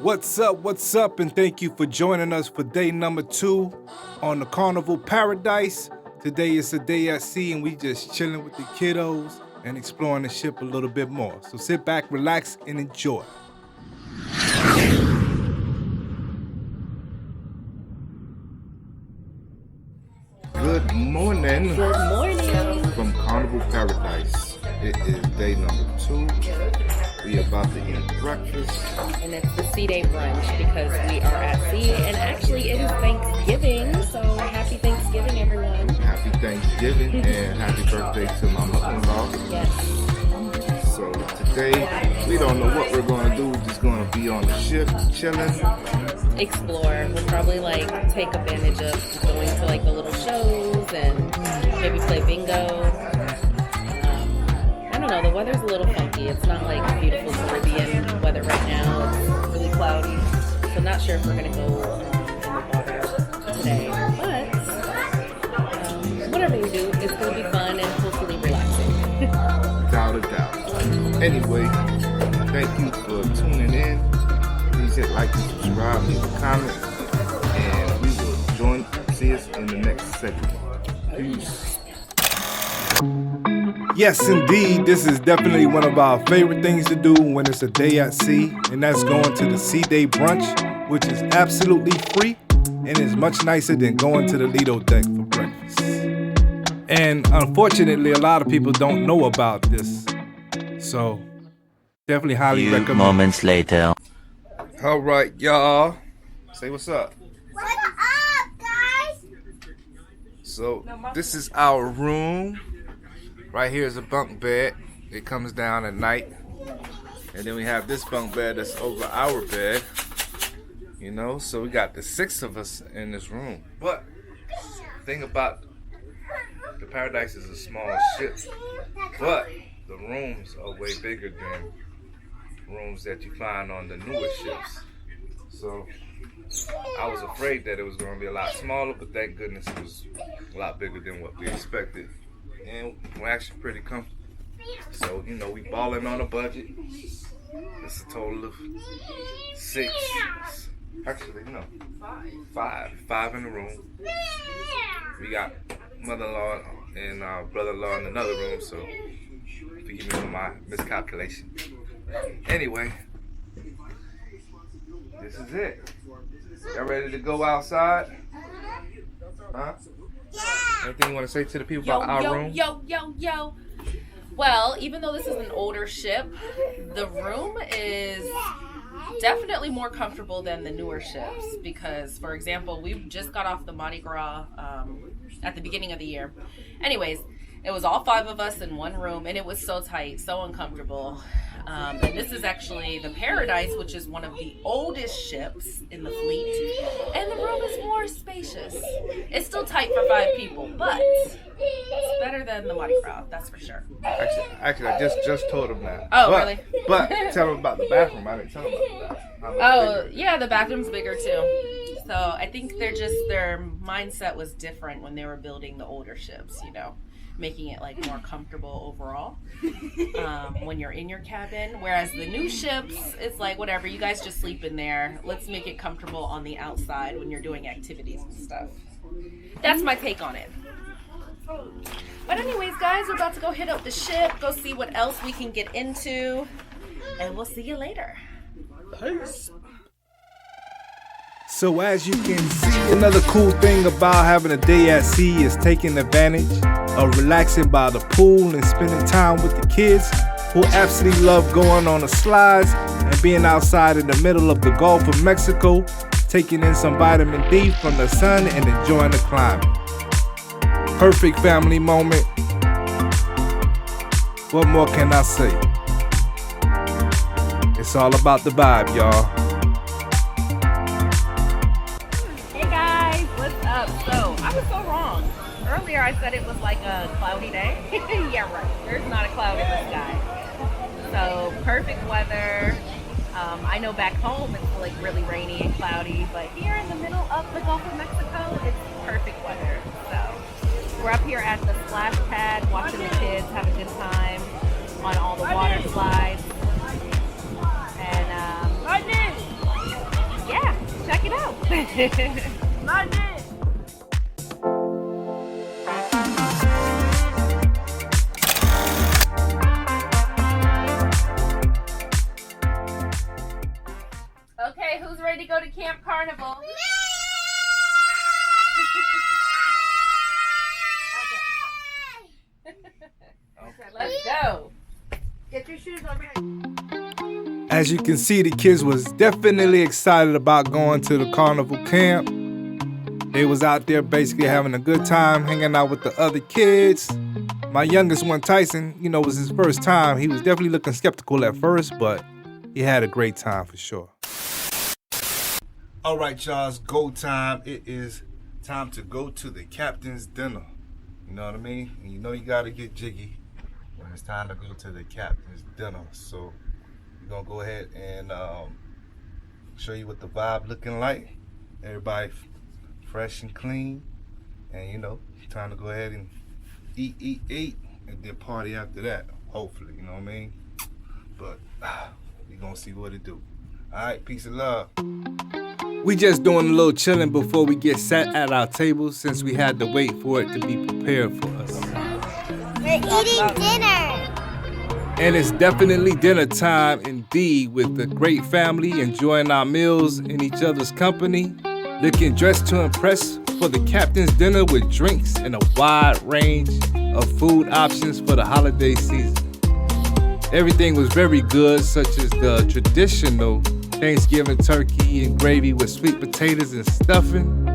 What's up, and thank you for joining us for day number 2 on the Carnival Paradise. Today is a day at sea, and we just chilling with the kiddos and exploring the ship a little bit more. So sit back, relax, and enjoy. Good morning. Good morning. From Carnival Paradise. It is day number 2. We about to eat breakfast. And it's the sea day brunch because we are at sea. And actually, it is Thanksgiving. So happy Thanksgiving, everyone. Happy Thanksgiving and happy birthday to my mother-in-law. Yes. So today, we don't know what we're going to do. We're just going to be on the ship, chilling. Explore. We'll probably take advantage of going to the little shows and maybe play bingo. I don't know, the weather's a little funky. It's not beautiful Caribbean weather right now. It's really cloudy. So I'm not sure if we're going to go in the water today. But whatever we do, it's going to be fun and hopefully relaxing. Without a doubt. Anyway, thank you for tuning in. Please hit like and subscribe, leave a comment, and we will see us in the next segment. Peace. Yes, indeed, this is definitely one of our favorite things to do when it's a day at sea, and that's going to the Sea Day Brunch, which is absolutely free and is much nicer than going to the Lido deck for breakfast. And unfortunately, a lot of people don't know about this, so definitely highly recommend. Moments later. All right, y'all. Say what's up. What's up, guys? So this is our room. Right here is a bunk bed. It comes down at night. And then we have this bunk bed that's over our bed. You know, so we got the 6 of us in this room. But the thing about the Paradise is a small ship. But the rooms are way bigger than rooms that you find on the newer ships. So I was afraid that it was going to be a lot smaller, but thank goodness it was a lot bigger than what we expected. And we're actually pretty comfortable. So, we balling on a budget. It's a total of 6. Actually, no. 5 in the room. We got mother-in-law and brother-in-law in another room, so forgive me for my miscalculation. Anyway, this is it. Y'all ready to go outside? Huh? Anything you want to say to the people about our room? Yo. Well, even though this is an older ship, the room is definitely more comfortable than the newer ships because, for example, we just got off the Mardi Gras at the beginning of the year. Anyways, it was all 5 of us in one room, and it was so tight, so uncomfortable. And this is actually the Paradise, which is one of the oldest ships in the fleet, and the room is more spacious. It's still tight for 5 people, but it's better than the Mardi Gras, that's for sure. Actually, I just told him that. Oh, really? But tell him about the bathroom. I didn't tell him about the bathroom. Oh, yeah, the bathroom's bigger too. So I think their mindset was different when they were building the older ships, making it more comfortable overall when you're in your cabin, whereas the new ships, it's whatever, you guys just sleep in there. Let's make it comfortable on the outside when you're doing activities and stuff. That's my take on it. But anyways, guys, we're about to go hit up the ship, go see what else we can get into, and we'll see you later. Peace. So as you can see, another cool thing about having a day at sea is taking advantage of relaxing by the pool and spending time with the kids who absolutely love going on the slides and being outside in the middle of the Gulf of Mexico, taking in some vitamin D from the sun and enjoying the climate. Perfect family moment. What more can I say? It's all about the vibe, y'all. Earlier I said it was a cloudy day. Yeah, right. There's not a cloud in the sky. So perfect weather. I know back home it's really rainy and cloudy, but here in the middle of the Gulf of Mexico, it's perfect weather. So we're up here at the splash pad watching the kids have a good time on all the water slides. And Okay, who's ready to go to Camp Carnival? Okay, let's go. Get your shoes on. As you can see, the kids was definitely excited about going to the carnival camp. They was out there basically having a good time, hanging out with the other kids. My youngest one, Tyson, was his first time. He was definitely looking skeptical at first, but he had a great time for sure. All right, y'all, it's go time. It is time to go to the captain's dinner. You know what I mean? And you gotta get jiggy when it's time to go to the captain's dinner. So we're gonna go ahead and show you what the vibe looking like. Everybody fresh and clean, and time to go ahead and eat, and then party after that. Hopefully, you know what I mean. But we're gonna see what it do. All right, peace and love. We just doing a little chilling before we get sat at our table, since we had to wait for it to be prepared for us. We're eating dinner. And it's definitely dinner time indeed, with the great family enjoying our meals in each other's company, looking dressed to impress for the captain's dinner with drinks and a wide range of food options for the holiday season. Everything was very good, such as the traditional Thanksgiving turkey and gravy with sweet potatoes and stuffing.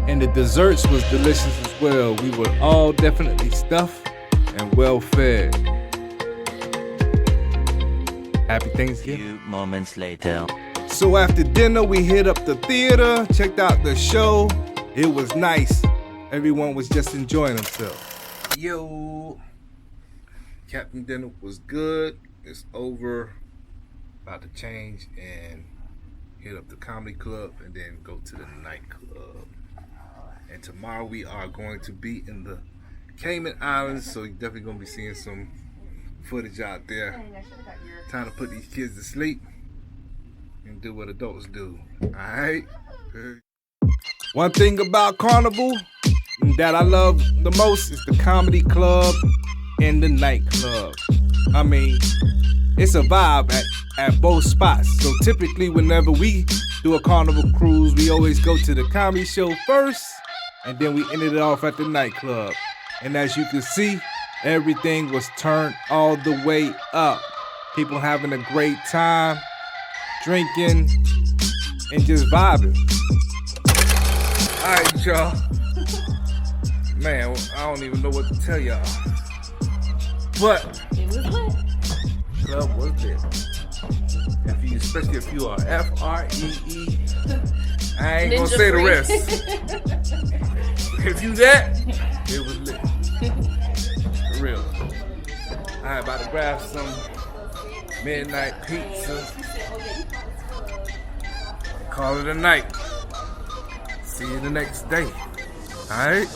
And the desserts was delicious as well. We were all definitely stuffed and well fed. Happy Thanksgiving. A few moments later. So after dinner, we hit up the theater, checked out the show. It was nice. Everyone was just enjoying themselves. Yo, Captain dinner was good. It's over. About to change and hit up the comedy club and then go to the nightclub. And tomorrow we are going to be in the Cayman Islands, so you're definitely going to be seeing some footage out there. Time to put these kids to sleep and do what adults do. Alright? One thing about Carnival that I love the most is the comedy club and the nightclub. I mean, it's a vibe at both spots. So typically whenever we do a carnival cruise, we always go to the comedy show first, and then we ended it off at the nightclub. And as you can see, everything was turned all the way up. People having a great time, drinking, and just vibing. All right, y'all. Man, I don't even know what to tell y'all. But It was lit. club was lit. Especially if you are F-R-E-E. I ain't gonna say the rest. If you that, it was lit. For real. I about to grab some midnight pizza. Call it a night. See you the next day. Alright?